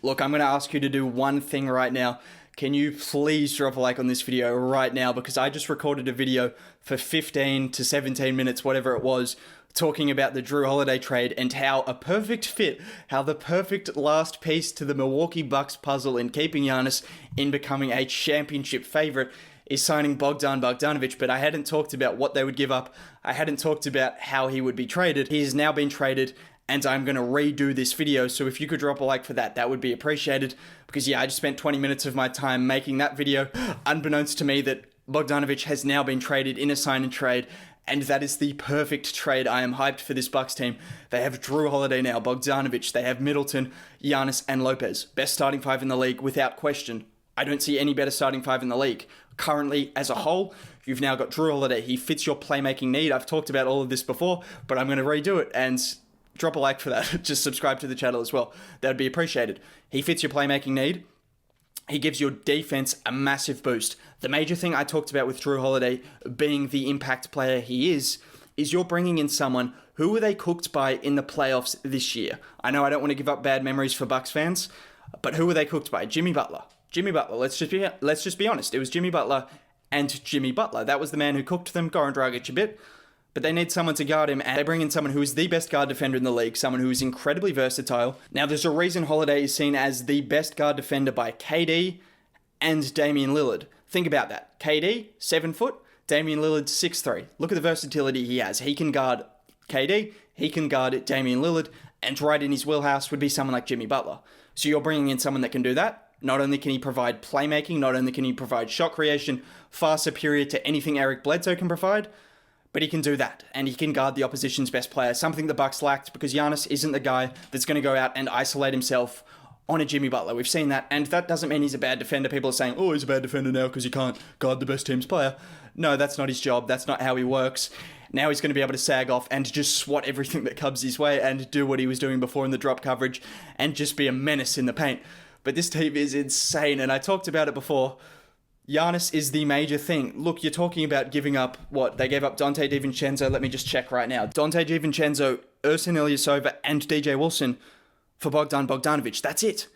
Look, I'm going to ask you to do one thing right now. Can you please drop a like on this video right now? Because I just recorded a video for 15 to 17 minutes, whatever it was, talking about the Jrue Holiday trade and how a perfect fit, how the perfect last piece to the Milwaukee Bucks puzzle in keeping Giannis in becoming a championship favorite is signing Bogdan Bogdanovic. But I hadn't talked about what they would give up. I hadn't talked about how he would be traded. He has now been traded, and I'm going to redo this video. So if you could drop a like for that, that would be appreciated. Because yeah, I just spent 20 minutes of my time making that video, unbeknownst to me that Bogdanovic has now been traded in a sign and trade. And that is the perfect trade. I am hyped for this Bucks team. They have Jrue Holiday now, Bogdanovic. They have Middleton, Giannis, and Lopez. Best starting five in the league without question. I don't see any better starting five in the league. Currently, as a whole, you've now got Jrue Holiday. He fits your playmaking need. I've talked about all of this before, but I'm going to redo it and drop a like for that. Just subscribe to the channel as well. That would be appreciated. He fits your playmaking need. He gives your defense a massive boost. The major thing I talked about with Jrue Holiday being the impact player he is you're bringing in someone who were they cooked by in the playoffs this year. I know I don't want to give up bad memories for Bucks fans, but who were they cooked by? Jimmy Butler. Jimmy Butler. Let's just be honest. It was Jimmy Butler and Jimmy Butler. That was the man who cooked them. Goran Dragic a bit. But they need someone to guard him, and they bring in someone who is the best guard defender in the league, someone who is incredibly versatile. Now, there's a reason Holiday is seen as the best guard defender by KD and Damian Lillard. Think about that. KD, 7 foot, Damian Lillard, 6'3". Look at the versatility he has. He can guard KD, he can guard Damian Lillard, and right in his wheelhouse would be someone like Jimmy Butler. So you're bringing in someone that can do that. Not only can he provide playmaking, not only can he provide shot creation, far superior to anything Eric Bledsoe can provide, but he can do that, and he can guard the opposition's best player, something the Bucks lacked because Giannis isn't the guy that's going to go out and isolate himself on a Jimmy Butler. We've seen that, and that doesn't mean he's a bad defender. People are saying, oh, he's a bad defender now because he can't guard the best team's player. No, that's not his job. That's not how he works. Now he's going to be able to sag off and just swat everything that comes his way and do what he was doing before in the drop coverage and just be a menace in the paint. But this team is insane, and I talked about it before. Giannis is the major thing. Look, you're talking about giving up what? They gave up Donte DiVincenzo. Let me just check right now. Donte DiVincenzo, Ersan Ilyasova, and DJ Wilson for Bogdan Bogdanovic. That's it.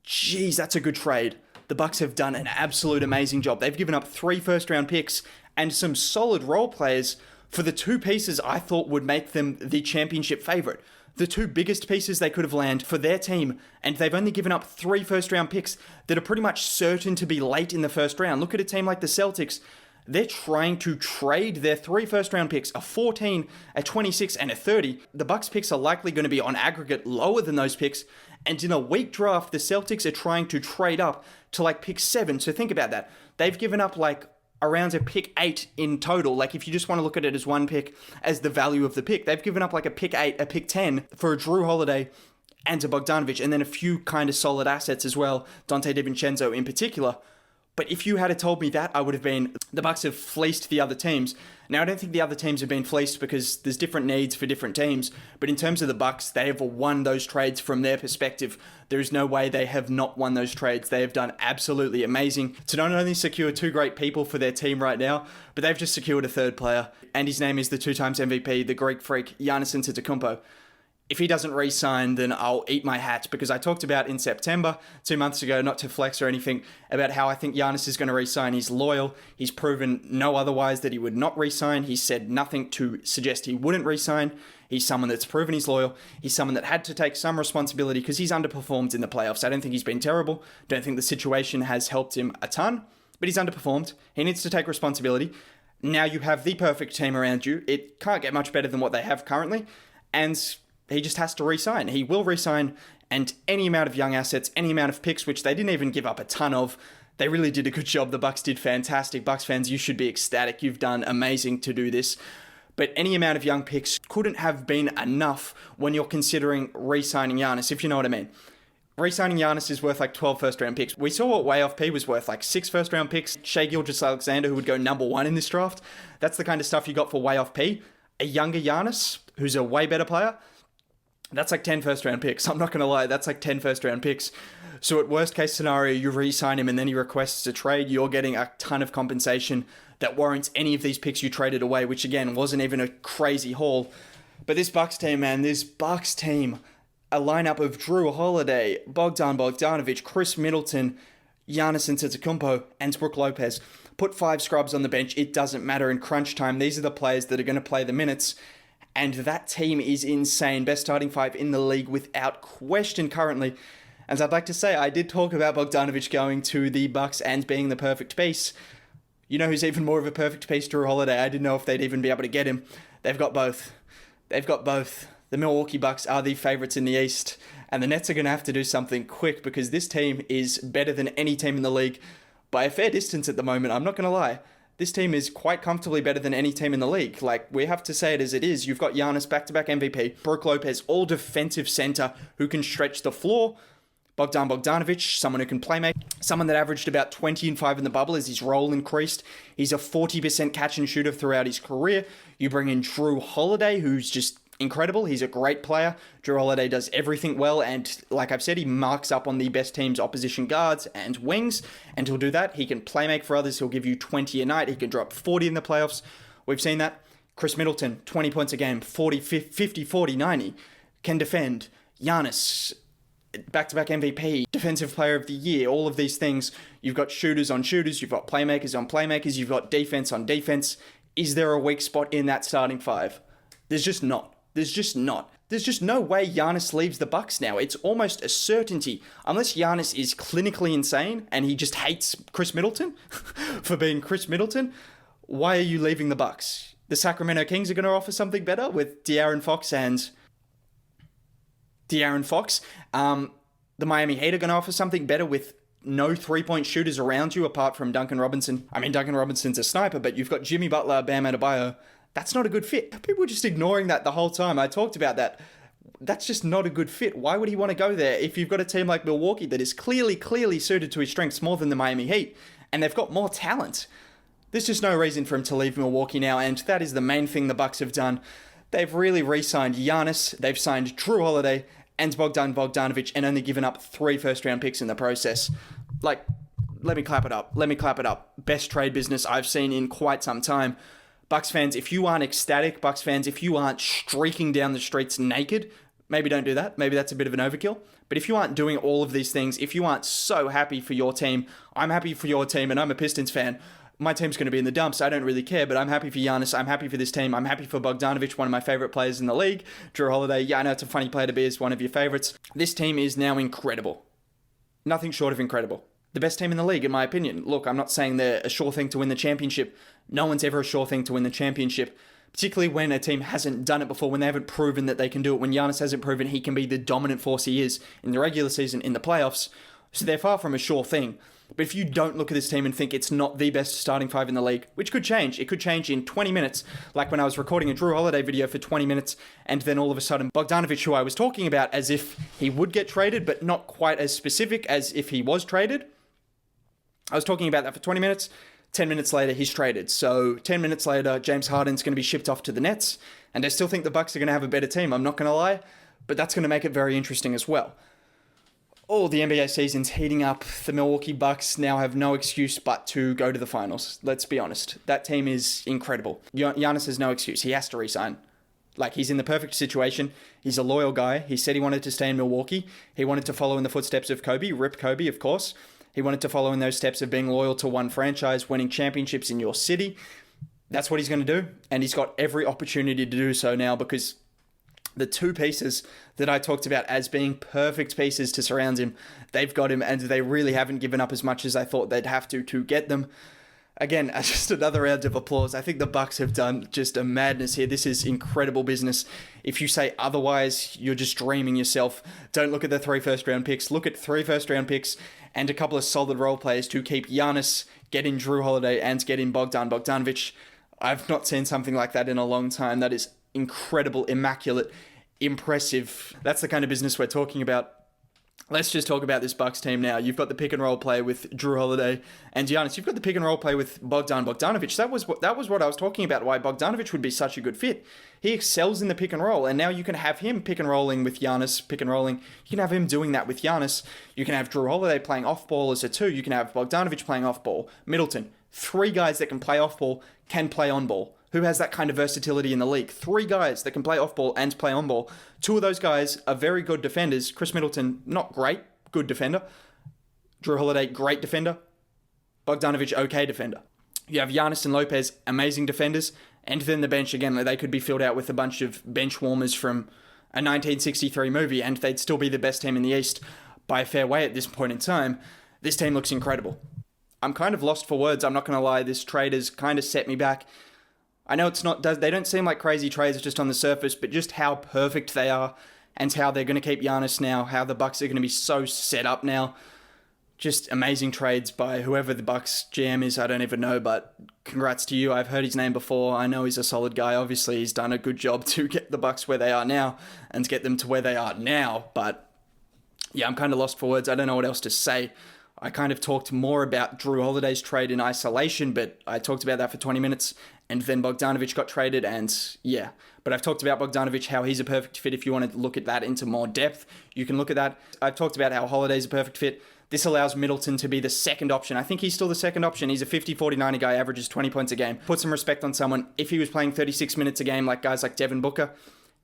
Jeez, that's a good trade. The Bucks have done an absolute amazing job. They've given up 3 first-round picks and some solid role players for the 2 pieces I thought would make them the championship favorite. The 2 biggest pieces they could have landed for their team, and they've only given up 3 first-round picks that are pretty much certain to be late in the first round. Look at a team like the Celtics. They're trying to trade their 3 first-round picks, a 14, a 26, and a 30. The Bucks picks are likely going to be on aggregate lower than those picks, and in a weak draft, the Celtics are trying to trade up to like pick 7. So think about that. They've given up like around a pick 8 in total. Like if you just want to look at it as one pick as the value of the pick, they've given up like a pick 8, a pick 10 for a Jrue Holiday and a Bogdanovic, and then a few kind of solid assets as well, Donte DiVincenzo in particular. But if you had told me that, I would have been, the Bucks have fleeced the other teams. Now, I don't think the other teams have been fleeced because there's different needs for different teams. But in terms of the Bucks, they have won those trades from their perspective. There is no way they have not won those trades. They have done absolutely amazing to not only secure 2 great people for their team right now, but they've just secured a 3rd player. And his name is the 2 times MVP, the Greek freak, Giannis Antetokounmpo. If he doesn't re-sign, then I'll eat my hat, because I talked about in September, 2 months ago, not to flex or anything, about how I think Giannis is going to re-sign. He's loyal. He's proven no otherwise that he would not re-sign. He said nothing to suggest he wouldn't re-sign. He's someone that's proven he's loyal. He's someone that had to take some responsibility because he's underperformed in the playoffs. I don't think he's been terrible. Don't think the situation has helped him a ton, but he's underperformed. He needs to take responsibility. Now you have the perfect team around you. It can't get much better than what they have currently, and he just has to re-sign. He will re-sign, and any amount of young assets, any amount of picks, which they didn't even give up a ton of, they really did a good job. The Bucks did fantastic. Bucks fans, you should be ecstatic. You've done amazing to do this. But any amount of young picks couldn't have been enough when you're considering re-signing Giannis, if you know what I mean. Re-signing Giannis is worth like 12 first-round picks. We saw what Way Off P was worth, like 6 first-round picks. Shai Gilgeous-Alexander, who would go number 1 in this draft. That's the kind of stuff you got for Way Off P. A younger Giannis, who's a way better player, that's like 10 first-round picks. I'm not going to lie, that's like 10 first-round picks. So at worst-case scenario, you re-sign him and then he requests a trade, you're getting a ton of compensation that warrants any of these picks you traded away, which again, wasn't even a crazy haul. But this Bucks team, man, this Bucks team, a lineup of Jrue Holiday, Bogdan Bogdanovic, Chris Middleton, Giannis Antetokounmpo, and Brook Lopez. Put 5 scrubs on the bench, it doesn't matter in crunch time. These are the players that are going to play the minutes. And that team is insane. Best starting 5 in the league without question currently. As I'd like to say, I did talk about Bogdanovic going to the Bucks and being the perfect piece. You know who's even more of a perfect piece? Jrue Holiday. I didn't know if they'd even be able to get him. They've got both. They've got both. The Milwaukee Bucks are the favourites in the East. And the Nets are going to have to do something quick because this team is better than any team in the league by a fair distance at the moment. I'm not going to lie. This team is quite comfortably better than any team in the league. Like, we have to say it as it is. You've got Giannis, back-to-back MVP, Brook Lopez, all defensive center who can stretch the floor. Bogdan Bogdanovic, someone who can playmake, someone that averaged about 20 and 5 in the bubble as his role increased. He's a 40% catch and shooter throughout his career. You bring in Jrue Holiday, who's just incredible. He's a great player. Jrue Holiday does everything well, and like I've said, he marks up on the best team's opposition guards and wings, and he'll do that. He can playmake for others. He'll give you 20 a night. He can drop 40 in the playoffs. We've seen that. Chris Middleton, 20 points a game, 40, 50, 40, 90. Can defend. Giannis, back-to-back MVP, Defensive Player of the Year, all of these things. You've got shooters on shooters. You've got playmakers on playmakers. You've got defense on defense. Is there a weak spot in that starting 5? There's just not. There's just not. There's just no way Giannis leaves the Bucks now. It's almost a certainty. Unless Giannis is clinically insane and he just hates Chris Middleton for being Chris Middleton, why are you leaving the Bucks? The Sacramento Kings are going to offer something better with De'Aaron Fox. The Miami Heat are going to offer something better with no three-point shooters around you apart from Duncan Robinson. I mean, Duncan Robinson's a sniper, but you've got Jimmy Butler, Bam Adebayo. That's not a good fit. People were just ignoring that the whole time. I talked about that. That's just not a good fit. Why would he want to go there if you've got a team like Milwaukee that is clearly suited to his strengths more than the Miami Heat, and they've got more talent? There's just no reason for him to leave Milwaukee now, and that is the main thing the Bucks have done. They've really re-signed Giannis, they've signed Jrue Holiday, and Bogdan Bogdanovic, and only given up 3 first-round picks in the process. Like, let me clap it up. Best trade business I've seen in quite some time. Bucks fans, if you aren't ecstatic, Bucks fans, if you aren't streaking down the streets naked, maybe don't do that. Maybe that's a bit of an overkill. But if you aren't doing all of these things, if you aren't so happy for your team, I'm happy for your team, and I'm a Pistons fan. My team's going to be in the dumps. I don't really care, but I'm happy for Giannis. I'm happy for this team. I'm happy for Bogdanovic, one of my favorite players in the league. Jrue Holiday, yeah, I know it's a funny player to be as one of your favorites. This team is now incredible. Nothing short of incredible. The best team in the league, in my opinion. Look, I'm not saying they're a sure thing to win the championship. No one's ever a sure thing to win the championship, particularly when a team hasn't done it before, when they haven't proven that they can do it, when Giannis hasn't proven he can be the dominant force he is in the regular season, in the playoffs. So they're far from a sure thing. But if you don't look at this team and think it's not the best starting 5 in the league, which could change, it could change in 20 minutes, like when I was recording a Jrue Holiday video for 20 minutes, and then all of a sudden Bogdanovic, who I was talking about as if he would get traded, but not quite as specific as if he was traded. I was talking about that for 20 minutes. 10 minutes later, he's traded. So 10 minutes later, James Harden's going to be shipped off to the Nets. And I still think the Bucks are going to have a better team. I'm not going to lie. But that's going to make it very interesting as well. Oh, the NBA season's heating up. The Milwaukee Bucks now have no excuse but to go to the finals. Let's be honest. That team is incredible. Giannis has no excuse. He has to resign. Like, he's in the perfect situation. He's a loyal guy. He said he wanted to stay in Milwaukee. He wanted to follow in the footsteps of Kobe. Rip Kobe, of course. He wanted to follow in those steps of being loyal to one franchise, winning championships in your city. That's what he's going to do. And he's got every opportunity to do so now because the 2 pieces that I talked about as being perfect pieces to surround him, they've got him, and they really haven't given up as much as I thought they'd have to get them. Again, just another round of applause. I think the Bucks have done just a madness here. This is incredible business. If you say otherwise, you're just dreaming yourself. Don't look at the 3 first-round picks. Look at 3 first-round picks and a couple of solid role players to keep Giannis, get in Jrue Holiday, and get in Bogdan Bogdanovic. I've not seen something like that in a long time. That is incredible, immaculate, impressive. That's the kind of business we're talking about. Let's just talk about this Bucks team now. You've got the pick and roll play with Jrue Holiday and Giannis. You've got the pick and roll play with Bogdan Bogdanovic. That was what I was talking about, why Bogdanovic would be such a good fit. He excels in the pick and roll, and now you can have him pick and rolling with Giannis, pick and rolling. You can have him doing that with Giannis. You can have Jrue Holiday playing off ball as a 2. You can have Bogdanovic playing off ball. Middleton. 3 guys that can play off ball, can play on ball. Who has that kind of versatility in the league? 3 guys that can play off ball and play on ball. 2 of those guys are very good defenders. Chris Middleton, not great, good defender. Jrue Holiday, great defender. Bogdanovic, okay defender. You have Giannis and Lopez, amazing defenders. And then the bench, again, they could be filled out with a bunch of bench warmers from a 1963 movie, and they'd still be the best team in the East by a fair way at this point in time. This team looks incredible. I'm kind of lost for words. I'm not going to lie. This trade has kind of set me back. I know they don't seem like crazy trades just on the surface, but just how perfect they are and how they're going to keep Giannis now, how the Bucks are going to be so set up now. Just amazing trades by whoever the Bucks GM is. I don't even know, but congrats to you. I've heard his name before. I know he's a solid guy. Obviously, he's done a good job to get the Bucks where they are now and to get them to where they are now. But yeah, I'm kind of lost for words. I don't know what else to say. I kind of talked more about Jrue Holiday's trade in isolation, but I talked about that for 20 minutes, and then Bogdanovic got traded, and yeah. But I've talked about Bogdanovic, how he's a perfect fit. If you want to look at that into more depth, you can look at that. I've talked about how Holiday's a perfect fit. This allows Middleton to be the second option. I think he's still the second option. He's a 50-40-90 guy, averages 20 points a game. Put some respect on someone. If he was playing 36 minutes a game like guys like Devin Booker,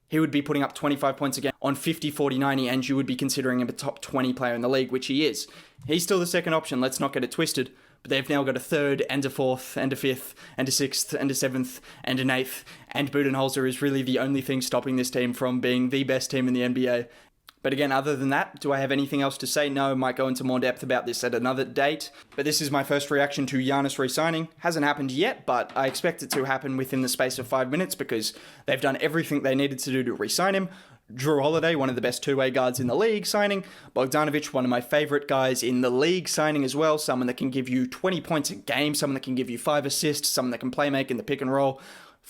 he would be putting up 25 points a game on 50-40-90, and you would be considering him a top 20 player in the league, which he is. He's still the second option. Let's not get it twisted. But they've now got a third and a fourth and a fifth and a sixth and a seventh and an eighth. And Budenholzer is really the only thing stopping this team from being the best team in the NBA. But again, other than that, do I have anything else to say? No, I might go into more depth about this at another date. But this is my first reaction to Giannis re-signing. Hasn't happened yet, but I expect it to happen within the space of 5 minutes because they've done everything they needed to do to re-sign him. Jrue Holiday, one of the best two-way guards in the league, signing. Bogdanovic, one of my favorite guys in the league, signing as well. Someone that can give you 20 points a game, someone that can give you 5 assists, someone that can play make in the pick and roll.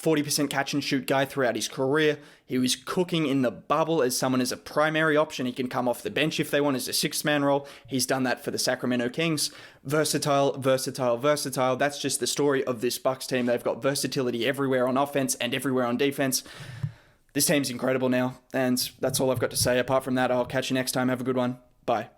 40% catch and shoot guy throughout his career. He was cooking in the bubble as someone as a primary option. He can come off the bench if they want as a 6-man role. He's done that for the Sacramento Kings. Versatile, versatile, versatile. That's just the story of this Bucks team. They've got versatility everywhere on offense and everywhere on defense. This team's incredible now, and that's all I've got to say. Apart from that, I'll catch you next time. Have a good one. Bye.